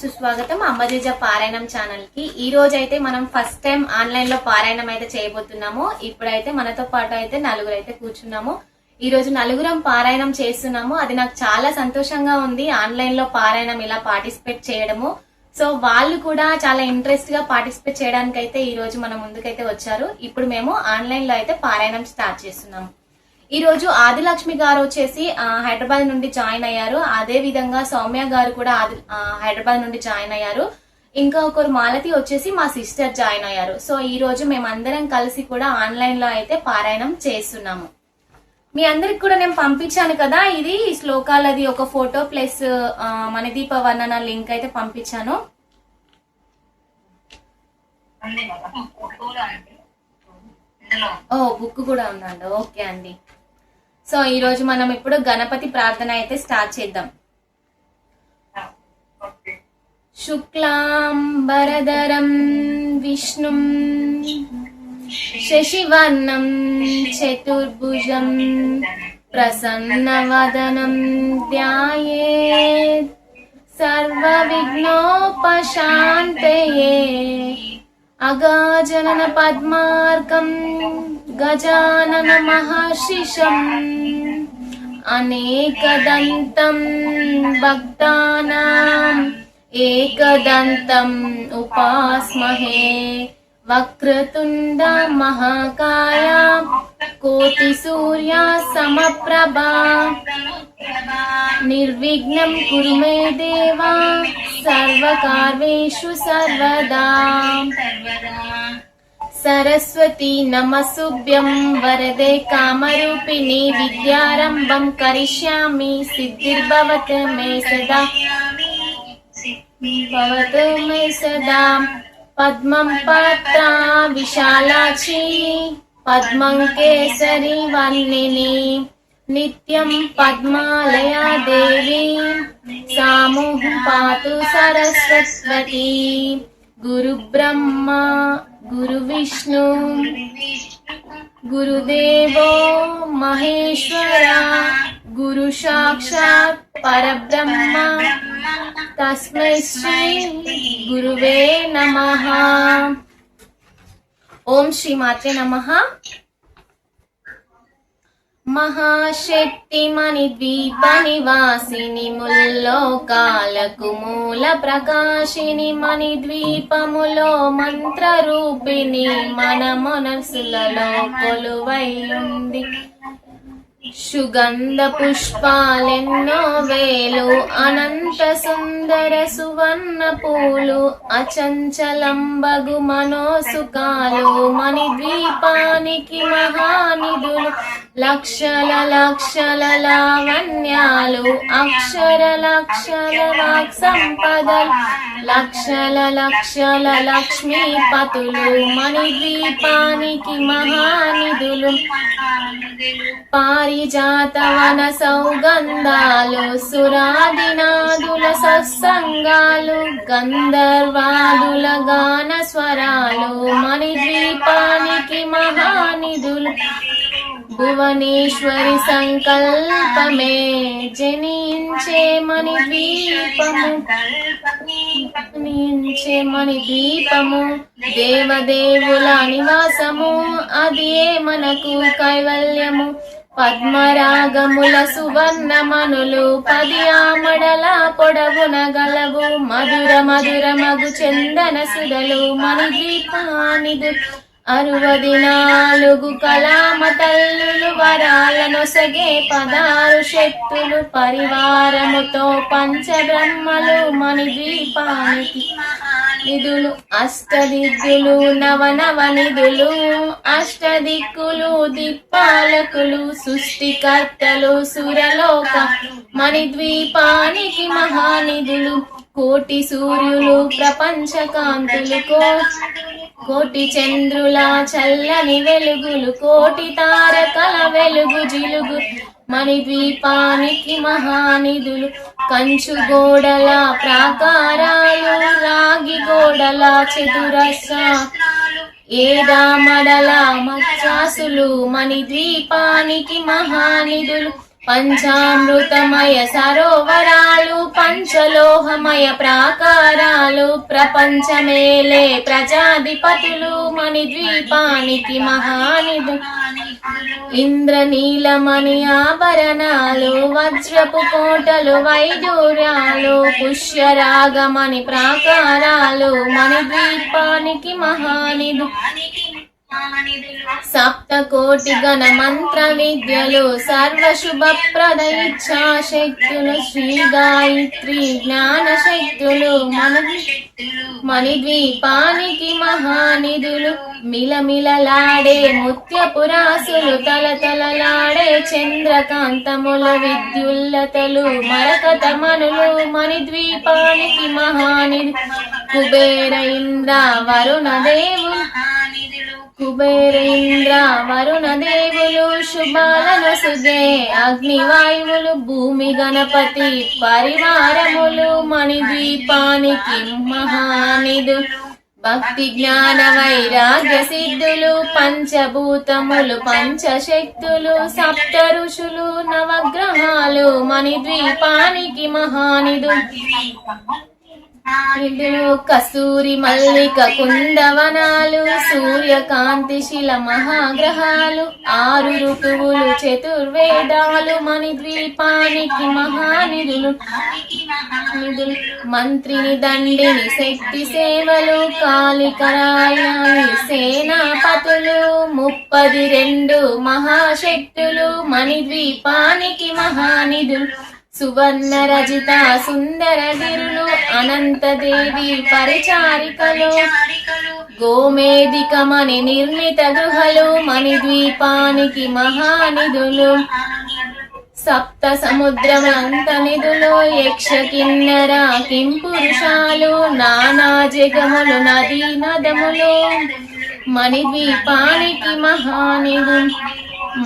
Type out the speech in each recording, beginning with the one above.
సుస్వాగతం అమ్మజేజ పారాయణం ఛానల్ కి. ఈ రోజు అయితే మనం ఫస్ట్ టైం ఆన్లైన్ లో పారాయణం అయితే చేయబోతున్నాము. ఇప్పుడైతే మనతో పాటు అయితే నలుగురు అయితే కూర్చున్నాము. ఈ రోజు నలుగురం పారాయణం చేస్తున్నాము. అది నాకు చాలా సంతోషంగా ఉంది, ఆన్లైన్ లో పారాయణం ఇలా పార్టిసిపేట్ చేయడము. సో వాళ్ళు కూడా చాలా ఇంట్రెస్ట్ గా పార్టిసిపేట్ చేయడానికి అయితే ఈ రోజు మన ముందుకైతే వచ్చారు. ఇప్పుడు మేము ఆన్లైన్ లో అయితే పారాయణం స్టార్ట్ చేస్తున్నాము. ఈ రోజు ఆదిలక్ష్మి గారు వచ్చేసి హైదరాబాద్ నుండి జాయిన్ అయ్యారు. అదే విధంగా సౌమ్య గారు కూడా హైదరాబాద్ నుండి జాయిన్ అయ్యారు. ఇంకా ఒకరు మాలతి వచ్చేసి మా సిస్టర్ జాయిన్ అయ్యారు. సో ఈ రోజు మేమందరం కలిసి కూడా ఆన్లైన్ లో అయితే పారాయణం చేస్తున్నాము. మీ అందరికి కూడా నేను పంపించాను కదా, ఇది శ్లోకాలది ఒక ఫోటో ప్లస్ మణిదీప వర్ణన లింక్ అయితే పంపించాను. ఓ బుక్ కూడా ఉందండి. ఓకే అండి. సో ఈ రోజు మనం ఇప్పుడు గణపతి ప్రార్థన అయితే స్టార్ట్ చేద్దాం. శుక్లాంబరధరం విష్ణుం శశివర్ణం చతుర్భుజం ప్రసన్నవదనం ధ్యాయేత్ సర్వవిఘ్నోపశాంతయే అగాజనన పద్మార్కం గజానన మహర్షిషం అనేకదంతం భక్తానాం ఏకదంతం ఉపాస్మహే వక్రతుండ మహాకాయ కోటి సూర్య సమప్రభా నిర్విఘ్నం కురు మే దేవా సర్వకార్యేషు సర్వదా. సరస్వతి నమస్తుభ్యం వరదే కామరూపిణి విద్యారంభం కరిష్యామి సిద్ధిర్భవతు మే సదా భవతు మే సదా. పద్మం పత్ర విశాలాక్షి పద్మం కేసరి వర్ణిని నిత్యం పద్మాలయా దేవి సామూహం పాతు సరస్వతి. గురు బ్రహ్మ గురు విష్ణు గురుదేవో మహేశ్వర గురు సాక్షాత్ పరబ్రహ్మ తస్మై శ్రీ గురువే నమః. ఓం శ్రీ మాత్రే నమః. మహాశక్తి మణి ద్వీప నివాసిని ముల్లోకాలకు మూల ప్రకాశిని మణి ద్వీపములో మంత్ర రూపిణి మన మనసులలో కొలువై ఉంది. సుగంధ పుష్పాలెన్నో వేలు అనంత సుందర సువర్ణ పూలు అచంచలంబగు మనోసుకాలు మణి ద్వీపానికి మహానిధులు లక్షల లక్షల లావణ్యాలు అక్షర లక్షల వాక్ సంపదలు లక్షల లక్షల లక్ష్మీపతులు మణి ద్వీపానికి మహానిధులు. పారిజాత వన సౌగంధాలు సురాదినాదుల సత్సంగాలు గంధర్వాదుల గాన స్వరాలు మణి ద్వీపానికి మహానిధులు. భువనేశ్వరి సంకల్పమే జనించే మణి ద్వీపము దేవదేవుల నివాసము అదే మనకు కైవల్యము. పద్మరాగముల సువర్ణమనులు 10 ఆమడల పొడవున గలవు మధుర మధుర మగు చందన సుధలు మణి ద్వీపానిదు. 64 కళామ తల్లులు వరాలనొసగే 16 శక్తులు పరివారముతో పంచబ్రహ్మలు మణి ద్వీపానికి నిధులు. అష్టదిక్కులు నవనవనిధులు అష్టదిక్కులు దిక్పాలకులు సృష్టికర్తలు సురలోక మణి ద్వీపానికి మహానిధులు. కోటి సూర్యులు ప్రపంచ కాంతులు కోటి చంద్రుల చల్లని వెలుగులు కోటి తారకల వెలుగు జిలుగు మణి ద్వీపానికి మహానిధులు. కంచు గోడల ప్రాకారాలు రాగి గోడల చతురస్రాలు ఏడామడల మత్స్యాసులు మణి ద్వీపానికి మహానిధులు. పంచామృతమయ సరోవరాలు పంచలోహమయ ప్రాకారాలు ప్రపంచమేలే ప్రజాధిపతులు మణిద్వీపానికి మహానిధు ఇంద్రనీలమణి ఆభరణాలు వజ్రపు కోటలు వైడూర్యాలు పుష్యరాగమణి ప్రాకారాలు మణిద్వీపానికి మహానిధు సప్తకోటి గణ మంత్ర విద్యలు సర్వశుభప్రద ఇచ్ఛాశక్తులు శ్రీ గాయత్రి జ్ఞాన శక్తులు మణిద్వీపానికి మహానిధులు మిలమిలలాడే ముత్యపురాసులు తలతలలాడే చంద్రకాంతములు విద్యుల్లతలు మరకతమనులు మణిద్వీపానికి మహానిధు కుబేర ఇంద్ర వరుణ దేవులు కుబేరేంద్ర వరుణ దేవులు శుభాలను సుగే అగ్నివాయువులు భూమి గణపతి పరివారములు మణిద్వీపానికి మహానిధు భక్తి జ్ఞాన వైరాగ్య సిద్ధులు పంచభూతములు పంచశక్తులు సప్త ఋషులు నవగ్రహాలు మణిద్వీపానికి మహానిధు కస్తూరి మల్లిక కుందవనాలు సూర్యకాంతి శిల మహాగ్రహాలు ఆరు ఋతువులు చతుర్వేదాలు మణిద్వీపానికి మహానిధులు మంత్రిని దండిని శక్తి సేవలు కాళికరాయాలి సేనాపతులు 32 మహాశక్తులు మణిద్వీపానికి మహానిధులు సువర్ణ రజిత సుందర గిరులు అనంతదేవి పరిచారికలు గోమేదికమణి నిర్మిత గృహలు మణిద్వీపానికి మహానిధులు సప్త సముద్రమంత నిధులు యక్ష కిన్నెర కింపురుషాలు నానా జగములు నదీ నదములు మణిద్వీపానికి మహానిధులు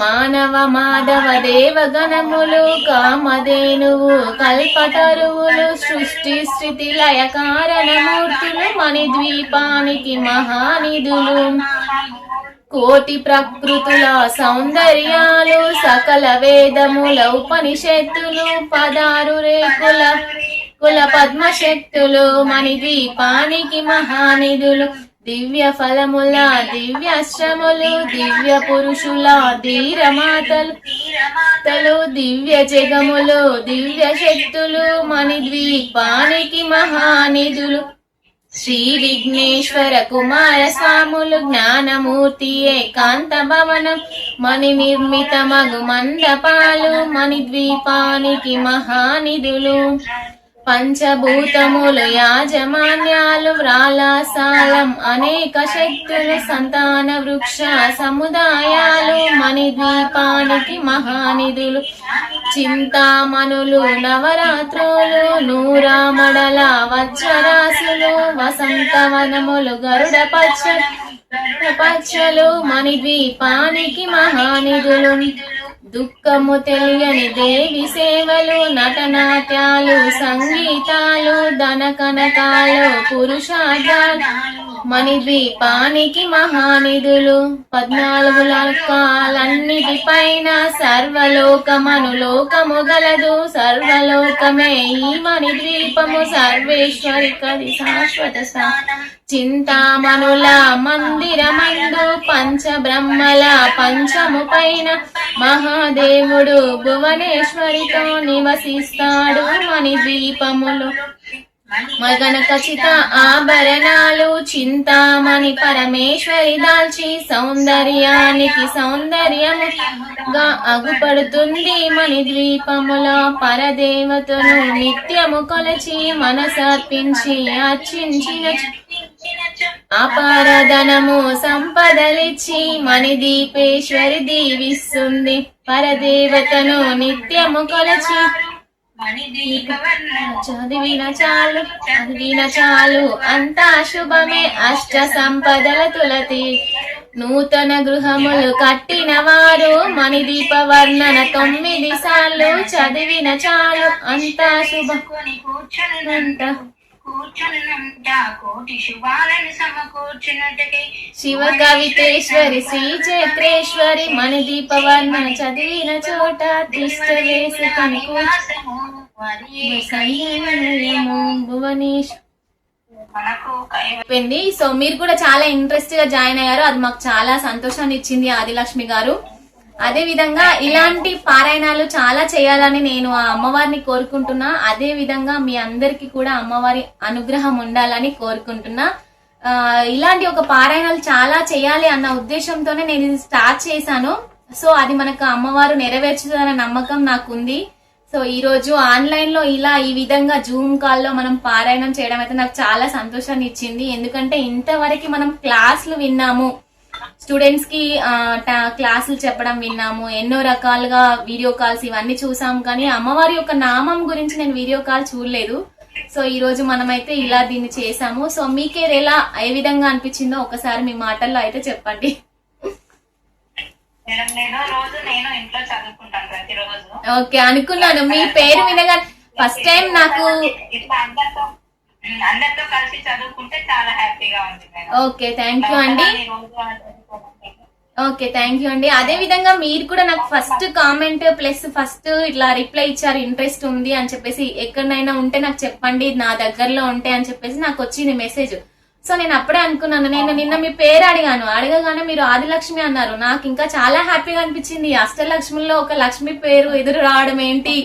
మానవ మాధవ దేవగణములు కామధేనువు కల్పతరువులు సృష్టి స్థితి లయ కారణమూర్తులు మణిద్వీపానికి మహానిధులు కోటి ప్రకృతుల సౌందర్యాలు సకల వేదముల ఉపనిషత్తులు 16 రేకుల కుల పద్మశక్తులు మణిద్వీపానికి మహానిధులు దివ్య ఫలముల దివ్యాశ్రములు దివ్య పురుషుల ధీరమాతలు దివ్య జగములు దివ్య శక్తులు మణిద్వీపానికి మహానిధులు శ్రీ విఘ్నేశ్వర కుమార స్వాములు జ్ఞానమూర్తి ఏకాంత భవనం మణి నిర్మిత మగు మండపాలు మణిద్వీపానికి మహానిధులు పంచభూతములు యాజమాన్యాలు వ్రాళసాలం అనేక శక్తులు సంతాన వృక్ష సముదాయాలు మణిద్వీపానికి మహానిధులు చింతామణులు నవరాత్రులు నూరామడల వజ్రరాశులు వసంతవనములు గరుడ పచ్చలు మణిద్వీపానికి మహానిధులు దుఃఖము తెలియని దేవి సేవలు నటనాట్యాలు సంగీతాలు ధన కనకాలు పురుషార్థాలు మణిద్వీపానికి మహానిధులు 14 లోకాలన్నిటిపైన సర్వలోకమను లోకము గలదు సర్వలోకమే ఈ మణిద్వీపము సర్వేశ్వరి కది శాశ్వత చింతామణుల మందిరమందు పంచబ్రహ్మల పంచము పైన మహాదేవుడు భువనేశ్వరితో నివసిస్తాడు మణిద్వీపములు మగన ఖచ్చిత ఆభరణాలు చింతామణి పరమేశ్వరి దాల్చి సౌందర్యానికి సౌందర్యముగా అగుపడుతుంది మణిద్వీపముల పరదేవతను నిత్యము కొలచి మనసర్పించి అర్చించిన అపారధనము సంపదలిచ్చి మణిదీపేశ్వరి దీవిస్తుంది పరదేవతను నిత్యము కొలచి చదివిన చాలు అంతా శుభమే అష్ట సంపదల తులతి నూతన గృహములు కట్టిన వారు మణిదీప వర్ణన 9 సార్లు చదివిన చాలు అంతా శుభం కూర్చున్నంట కోటి శుభాలను సమకూర్చున్నట్టుకై శివ కవితేశ్వరి శ్రీ చైత్రేశ్వరి మణిదీపవర్ణ చదివిన చోట తిష్ట వేసుకొని భువనేశ్వర్ మనకు అయిపోయింది. సో మీరు కూడా చాలా ఇంట్రెస్ట్ గా జాయిన్ అయ్యారు, అది మాకు చాలా సంతోషాన్ని ఇచ్చింది ఆదిలక్ష్మి గారు. అదే విధంగా ఇలాంటి పారాయణాలు చాలా చేయాలని నేను ఆ అమ్మవారిని కోరుకుంటున్నా. అదే విధంగా మీ అందరికి కూడా అమ్మవారి అనుగ్రహం ఉండాలని కోరుకుంటున్నా. ఇలాంటి ఒక పారాయణాలు చాలా చేయాలి అన్న ఉద్దేశంతోనే నేను ఇది స్టార్ట్ చేశాను. సో అది మనకు అమ్మవారు నెరవేర్చుతుందన్న నమ్మకం నాకుంది. సో ఈ రోజు ఆన్లైన్ లో ఇలా ఈ విధంగా జూమ్ కాల్లో మనం పారాయణం చేయడం అయితే నాకు చాలా సంతోషాన్ని ఇచ్చింది. ఎందుకంటే ఇంతవరకు మనం క్లాసులు విన్నాము, స్టూడెంట్స్ కి క్లాసులు చెప్పడం విన్నాము, ఎన్నో రకాలుగా వీడియో కాల్స్ ఇవన్నీ చూసాం, కానీ అమ్మవారి యొక్క నామం గురించి నేను వీడియో కాల్ చూడలేదు. సో ఈ రోజు మనమైతే ఇలా దీన్ని చేసాము. సో మీకే ఎలా ఏ విధంగా అనిపించిందో ఒకసారి మీ మాటల్లో అయితే చెప్పండి. నేను ఇంట్లో చదువుకుంటాను ప్రతిరోజు. ఓకే, అనుకున్నాను మీ పేరు వినగానే ఫస్ట్ టైం నాకు అందరితో కలిసి చదువుకుంటే చాలా హ్యాపీగా ఉంది. ఓకే, థ్యాంక్ యూ అండి. ఓకే, థ్యాంక్ యూ అండి. అదే విధంగా మీరు కూడా నాకు ఫస్ట్ కామెంట్ ప్లస్ ఫస్ట్ ఇట్లా రిప్లై ఇచ్చారు, ఇంట్రెస్ట్ ఉంది అని చెప్పేసి. ఎక్కడైనా ఉంటే నాకు చెప్పండి, నా దగ్గరలో ఉంటే అని చెప్పేసి నాకు వచ్చింది మెసేజ్. సో నేను అప్పుడే అనుకున్నాను, నేను నిన్న మీ పేరు అడగగానే మీరు ఆదిలక్ష్మి అన్నారు. నాకు ఇంకా చాలా హ్యాపీగా అనిపించింది. అష్టలక్ష్మిలో ఒక లక్ష్మి పేరు ఎదురు రావడం ఏంటి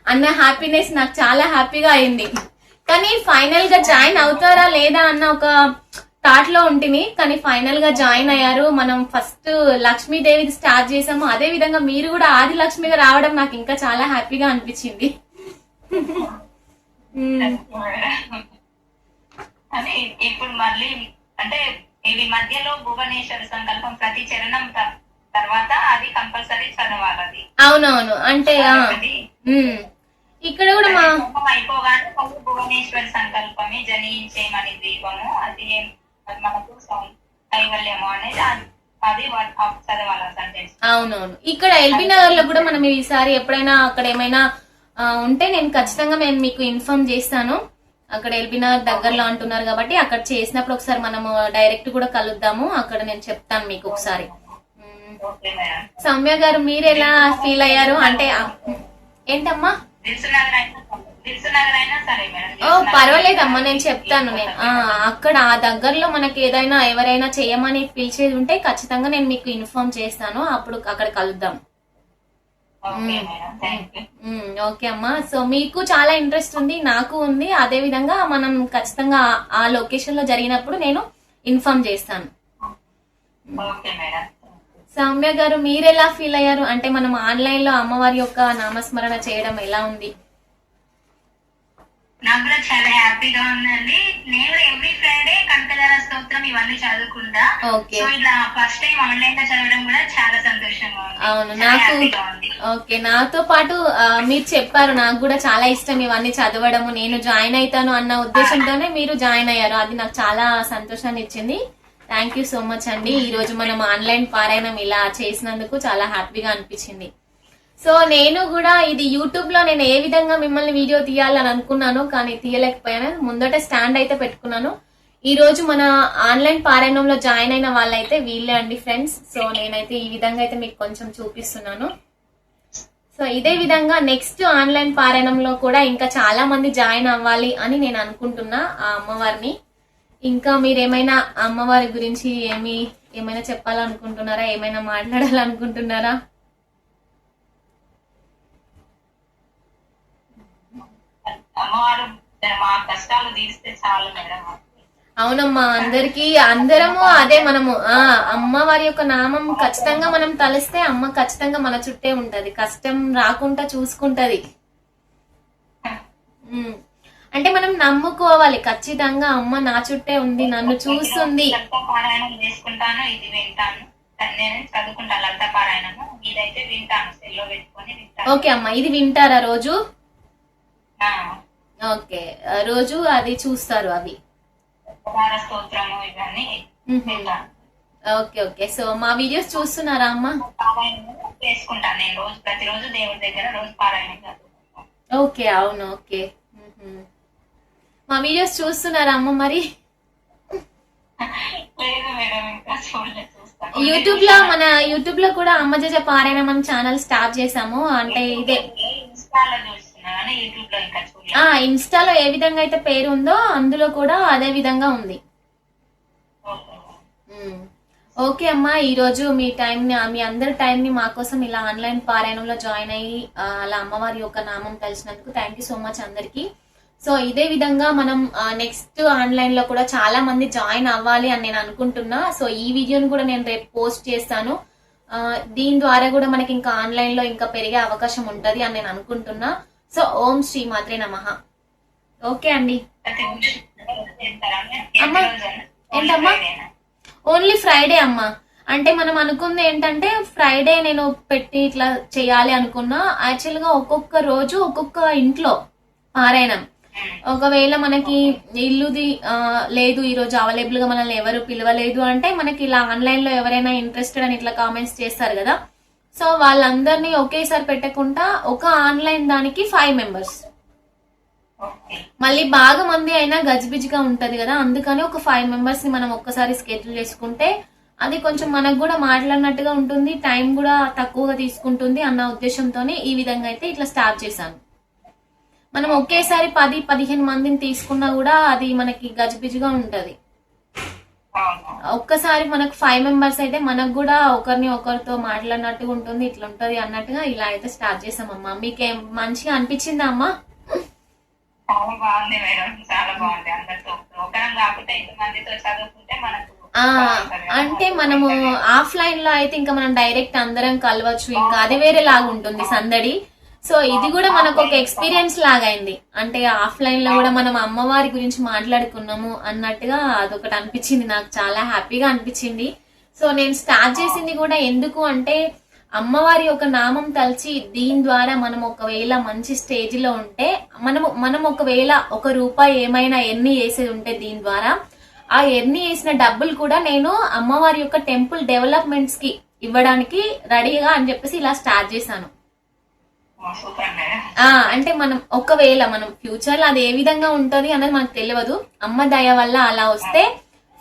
అన్న హ్యాపీనెస్ నాకు చాలా హ్యాపీగా అయింది. కానీ ఫైనల్ గా జాయిన్ అవుతారా లేదా అన్న ఒక థాట్ లో ఉంటుంది, కానీ ఫైనల్ గా జాయిన్ అయ్యారు. మనం ఫస్ట్ లక్ష్మీదేవి స్టార్ట్ చేసాము, అదే విధంగా మీరు కూడా ఆదిలక్ష్మిగా రావడం నాకు ఇంకా చాలా హ్యాపీగా అనిపించింది. అని ఇప్పుడు మళ్ళీ అంటే ఇవి మధ్యలో భువనేశ్వర సంకల్పం ప్రతి చరణం తర్వాత అది కంపల్సరీ చదవాలి. అది అవునవును, అంటే ఇక్కడ కూడా మా అయిపోగానే భువనేశ్వర సంకల్పమే జనించేమని దీపము అది మనకు కైవల్యము అనేది అది చదవాలి సెంటెన్స్. అవునవును, ఇక్కడ ఎల్బీ నగర్ లో కూడా మనం ఈసారి ఎప్పుడైనా అక్కడ ఏమైనా ఉంటే నేను ఖచ్చితంగా నేను మీకు ఇన్ఫార్మ్ చేస్తాను. అక్కడ ఎల్బీ నగర్ దగ్గరలో అంటున్నారు కాబట్టి అక్కడ చేసినప్పుడు ఒకసారి మనము డైరెక్ట్ కూడా కలుద్దాము. అక్కడ నేను చెప్తాను మీకు ఒకసారి. సౌమ్య గారు మీరు ఎలా ఫీల్ అయ్యారు? అంటే ఏంటమ్మా? పర్వాలేదమ్మా, నేను చెప్తాను. నేను అక్కడ ఆ దగ్గరలో మనకి ఏదైనా ఎవరైనా చేయమని పిలిచేది ఉంటే ఖచ్చితంగా నేను మీకు ఇన్ఫార్మ్ చేస్తాను. అప్పుడు అక్కడ కలుద్దాం. ఓకే అమ్మా. సో మీకు చాలా ఇంట్రెస్ట్ ఉంది, నాకు ఉంది. అదే విధంగా మనం ఖచ్చితంగా ఆ లొకేషన్ లో జరిగినప్పుడు నేను ఇన్ఫార్మ్ చేస్తాను. సౌమ్య గారు మీరు ఎలా ఫీల్ అయ్యారు? అంటే మనం ఆన్లైన్ లో అమ్మవారి యొక్క నామస్మరణ చేయడం ఎలా ఉంది? నాకు కూడా చాలా హ్యాపీగా ఉందండి. నేను ఎవ్రీ ఫ్రైడే కనకదార స్తోత్రం ఇవన్నీ చదువుకుంటా. సో ఇలా ఫస్ట్ టైం ఆన్లైన్ లో చదవడం కూడా చాలా సంతోషంగా ఉంది. అవును, నాకు ఓకే. నాతో పాటు మీరు చెప్పారు, నాకు కూడా చాలా ఇష్టం ఇవన్నీ చదవడము, నేను జాయిన్ అవుతాను అన్న ఉద్దేశంతోనే మీరు జాయిన్ అయ్యారు. అది నాకు చాలా సంతోషాన్ని ఇచ్చింది. థ్యాంక్ యూ సో మచ్ అండి. ఈ రోజు మనం ఆన్లైన్ పారాయణం ఇలా చేసినందుకు చాలా హ్యాపీగా అనిపించింది. సో నేను కూడా ఇది యూట్యూబ్ లో నేను ఏ విధంగా మిమ్మల్ని వీడియో తీయాలని అనుకున్నాను, కానీ తీయలేకపోయాను. ముందట స్టాండ్ అయితే పెట్టుకున్నాను. ఈ రోజు మన ఆన్లైన్ పారాయణంలో జాయిన్ అయిన వాళ్ళైతే వీళ్ళే అండి ఫ్రెండ్స్. సో నేనైతే ఈ విధంగా అయితే మీకు కొంచెం చూపిస్తున్నాను. సో ఇదే విధంగా నెక్స్ట్ ఆన్లైన్ పారాయణంలో కూడా ఇంకా చాలా మంది జాయిన్ అవ్వాలి అని నేను అనుకుంటున్నా ఆ అమ్మవారిని. ఇంకా మీరేమైనా అమ్మవారి గురించి ఏమైనా చెప్పాలనుకుంటున్నారా? ఏమైనా మాట్లాడాలనుకుంటున్నారా? అమ్మవారు మా కష్టాలు తీస్తే చాలు మేడం. అవునమ్మా, అందరము అదే మనము అమ్మవారి యొక్క నామం ఖచ్చితంగా మనం తలిస్తే అమ్మ ఖచ్చితంగా మన చుట్టే ఉంటది, కష్టం రాకుండా చూసుకుంటది. అంటే మనం నమ్ముకోవాలి ఖచ్చితంగా, అమ్మ నా చుట్టే ఉంది, నన్ను చూస్తుంది. పారాయణం చేసుకుంటాను, ఇది వింటాను, నేను చదువుకుంటాను లలిత పారాయణము, ఇదైతే వింటాను, సెల్లో పెట్టుకొని వింటాను. ఓకే అమ్మా, ఇది వింటారా రోజు? ఓకే, రోజు అది చూస్తారు అవి స్తోత్రము ఇవన్నీ వింటాను. Okay okay. సో మా వీడియోస్ చూస్తున్నారా అమ్మా? చేసుకుంటాను నేను రోజు, ప్రతిరోజు దేవుడి దగ్గర రోజు పారాయణం. ఓకే, అవును. ఓకే, మా వీడియోస్ చూస్తున్నారా అమ్మ మరి? లేదు మేడం, ఇంకా చూడలేదు, చూస్తాను. యూట్యూబ్ లో కూడా అమ్మ జజ పారాయణం అని ఛానల్ స్టార్ట్ చేసాము. అంటే ఇదే ఇన్స్టాలో చూస్తున్నా కానీ యూట్యూబ్ లో ఇంకా చూడలేదు. ఇన్స్టాలో ఏ విధంగా అయితే పేరు ఉందో అందులో కూడా అదే విధంగా ఉంది. ఓకే అమ్మా, ఈ రోజు మీ అందరి టైం ని మా కోసం ఇలా ఆన్లైన్ పారాయణంలో జాయిన్ అయ్యి అలా అమ్మవారి యొక్క నామం తెలిసినందుకు థ్యాంక్ యూ సో మచ్ అందరికి. సో ఇదే విధంగా మనం నెక్స్ట్ ఆన్లైన్ లో కూడా చాలా మంది జాయిన్ అవ్వాలి అని నేను అనుకుంటున్నా. సో ఈ వీడియోని కూడా నేను రేపు పోస్ట్ చేస్తాను. దీని ద్వారా కూడా మనకి ఇంకా ఆన్లైన్ లో ఇంకా పెరిగే అవకాశం ఉంటది అని నేను అనుకుంటున్నా. సో ఓం శ్రీ మాత్రే నమః. ఓకే అండి. అమ్మా ఏంటమ్మా? ఓన్లీ ఫ్రైడే అమ్మా. అంటే మనం అనుకుంది ఏంటంటే ఫ్రైడే నేను పెట్టి ఇట్లా చేయాలి అనుకున్నా. యాక్చువల్ గా ఒక్కొక్క రోజు ఒక్కొక్క ఇంట్లో పారాయణం. ఒకవేళ మనకి ఇల్లుది లేదు, ఈ రోజు అవైలబుల్ గా మనల్ని ఎవరు పిలవలేదు అంటే మనకి ఇలా ఆన్లైన్ లో ఎవరైనా ఇంట్రెస్టెడ్ అని ఇట్లా కామెంట్స్ చేస్తారు కదా. సో వాళ్ళందరినీ ఒకేసారి పెట్టకుండా ఒక ఆన్లైన్ దానికి 5 మెంబర్స్, మళ్ళీ బాగా మంది అయినా గజిబిజిగా ఉంటది కదా. అందుకని ఒక 5 మెంబర్స్ ని మనం ఒక్కసారి స్కెడ్యూల్ చేసుకుంటే అది కొంచెం మనకు కూడా మాట్లాడినట్టుగా ఉంటుంది, టైం కూడా తక్కువగా తీసుకుంటుంది అన్న ఉద్దేశంతోనే ఈ విధంగా అయితే ఇట్లా స్టార్ట్ చేశాను. మనం ఒకేసారి 10-15 మందిని తీసుకున్నా కూడా అది మనకి గజిబిజిగా ఉంటది. ఒక్కసారి మనకు 5 మెంబర్స్ అయితే మనకు కూడా ఒకరితో మాట్లాడినట్టుగా ఉంటుంది, ఇట్లా ఉంటది అన్నట్టుగా ఇలా అయితే స్టార్ట్ చేసామమ్మా. మీకేం మంచిగా అనిపించిందా అమ్మా? చాలా బాగుంది మేడం, చాలా బాగుంది. అందరితో ఒకరం కాకుండా ఇంతమందితో చదువుకుంటే మనకు అంటే మనము ఆఫ్లైన్ లో అయితే ఇంకా మనం డైరెక్ట్ అందరం కలవచ్చు, ఇంకా అది వేరే లాగా ఉంటుంది సందడి. సో ఇది కూడా మనకు ఒక ఎక్స్పీరియన్స్ లాగా అయింది. అంటే ఆఫ్లైన్ లో కూడా మనం అమ్మవారి గురించి మాట్లాడుకున్నాము అన్నట్టుగా అదొకటి అనిపించింది, నాకు చాలా హ్యాపీగా అనిపించింది. సో నేను స్టార్ట్ చేసింది కూడా ఎందుకు అంటే అమ్మవారి యొక్క నామం తలిచి దీని ద్వారా మనం ఒకవేళ మంచి స్టేజ్ లో ఉంటే మనం ఒకవేళ ₹1 ఏమైనా ఎర్నీ చేసేది ఉంటే దీని ద్వారా ఆ ఎర్నీ చేసిన డబ్బులు కూడా నేను అమ్మవారి యొక్క టెంపుల్ డెవలప్మెంట్స్ కి ఇవ్వడానికి రెడీగా అని చెప్పేసి ఇలా స్టార్ట్ చేశాను. అంటే మనం ఒకవేళ మనం ఫ్యూచర్ లో అది ఏ విధంగా ఉంటది అనేది మనకు తెలియదు. అమ్మ దయ వల్ల అలా వస్తే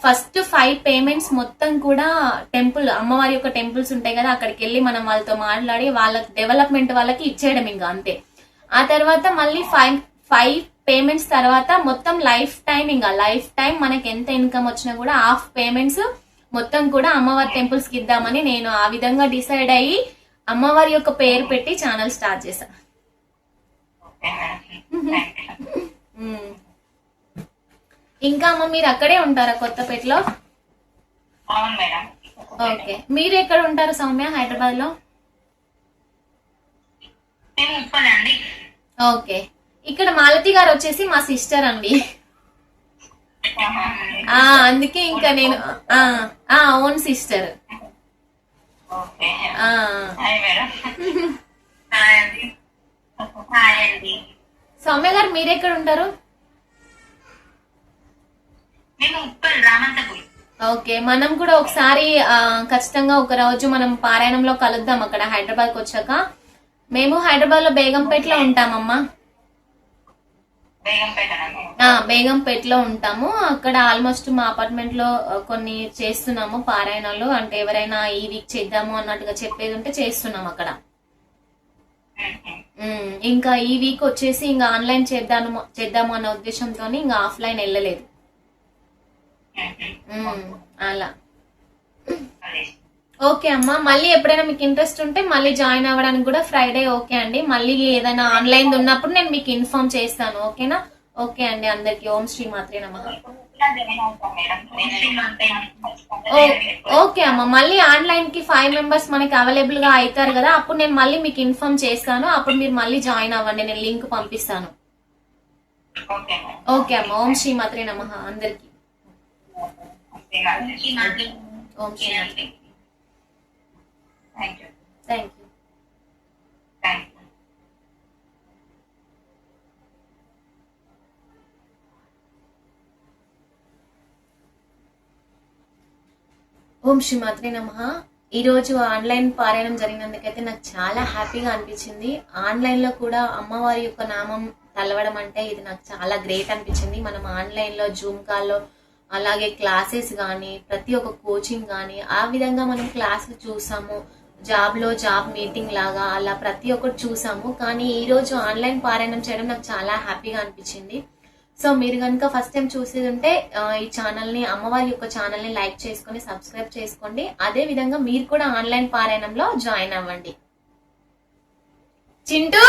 ఫస్ట్ 5 పేమెంట్స్ మొత్తం కూడా అమ్మవారి యొక్క టెంపుల్స్ ఉంటాయి కదా, అక్కడికి వెళ్ళి మనం వాళ్ళతో మాట్లాడి వాళ్ళ డెవలప్మెంట్ వాళ్ళకి ఇచ్చేయడం ఇంకా అంతే. ఆ తర్వాత మళ్ళీ 5 పేమెంట్స్ తర్వాత మొత్తం లైఫ్ టైం మనకి ఎంత ఇన్కమ్ వచ్చినా కూడా హాఫ్ పేమెంట్స్ మొత్తం కూడా అమ్మవారి టెంపుల్స్ కి ఇద్దామని నేను ఆ విధంగా డిసైడ్ అయ్యి అమ్మవారి యొక్క పేరు పెట్టి ఛానల్ స్టార్ట్ చేశా. ఇంకా అమ్మ మీరు అక్కడే ఉంటారా కొత్తపేటలో? ఓకే, మీరు ఎక్కడ ఉంటారు సౌమ్య? హైదరాబాద్ లో. ఓకే, ఇక్కడ మాలతి గారు వచ్చేసి మా సిస్టర్ అండి. అందుకే ఇంకా నేను ఓన్ సిస్టర్. సౌమ్య గారు మీరు ఎక్కడ ఉంటారు? ఓకే, మనం కూడా ఒకసారి ఖచ్చితంగా ఒక రోజు మనం పారాయణంలో కలుద్దాం అక్కడ హైదరాబాద్ కి వచ్చాక. మేము హైదరాబాద్ లో బేగంపేటలో ఉంటామమ్మా. బేగంపేటలో ఉంటాము. అక్కడ ఆల్మోస్ట్ మా అపార్ట్మెంట్ లో కొన్ని చేస్తున్నాము పారాయణాలు. అంటే ఎవరైనా ఈ వీక్ చేద్దాము అన్నట్టుగా చెప్పేది ఉంటే చేస్తున్నాం అక్కడ. ఇంకా ఈ వీక్ వచ్చేసి ఇంకా ఆన్లైన్ చేద్దాము అన్న ఉద్దేశంతో ఇంకా ఆఫ్లైన్ వెళ్ళలేదు. అలా. ఓకే అమ్మా, మళ్ళీ ఎప్పుడైనా మీకు ఇంట్రెస్ట్ ఉంటే మళ్ళీ జాయిన్ అవ్వడానికి కూడా ఫ్రైడే ఓకే అండి. మళ్ళీ ఏదైనా ఆన్లైన్ ఉన్నప్పుడు నేను మీకు ఇన్ఫార్మ్ చేస్తాను. ఓకేనా? ఓకే అండి, అందరికి ఓం శ్రీ మాత్రే నమః. ఓకే అమ్మ, మళ్ళీ ఆన్లైన్ కి 5 మెంబర్స్ మనకి అవైలబుల్ గా అవుతారు కదా, అప్పుడు నేను మళ్ళీ మీకు ఇన్ఫార్మ్ చేస్తాను. అప్పుడు మీరు మళ్ళీ జాయిన్ అవ్వండి, నేను లింక్ పంపిస్తాను. ఓకే అమ్మ, ఓం శ్రీ మాత్రే నమః అందరికి. ఓం శ్రీ మాత్రే. Thank you. ఓం శ్రీ మాత్రే నమః. ఈ రోజు ఆన్లైన్ పారాయణం జరిగినందుకైతే నాకు చాలా హ్యాపీగా అనిపించింది. ఆన్లైన్ లో కూడా అమ్మవారి యొక్క నామం కలవడం అంటే ఇది నాకు చాలా గ్రేట్ అనిపించింది. మనం ఆన్లైన్ లో జూమ్ కాల్లో అలాగే క్లాసెస్ కానీ ప్రతి ఒక్క కోచింగ్ కానీ ఆ విధంగా మనం క్లాసులు చూసాము, జాబ్ మీటింగ్ లాగా అలా ప్రతి ఒక్కటి చూసాము. కానీ ఈ రోజు ఆన్లైన్ పారాయణం చేయడం నాకు చాలా హ్యాపీగా అనిపించింది. సో మీరు కనుక ఫస్ట్ టైం చూసేది ఉంటే ఈ ఛానల్ ని, అమ్మవారి యొక్క ఛానల్ ని లైక్ చేసుకొని సబ్స్క్రైబ్ చేసుకోండి. అదే విధంగా మీరు కూడా ఆన్లైన్ పారాయణంలో జాయిన్ అవ్వండి. చింటూ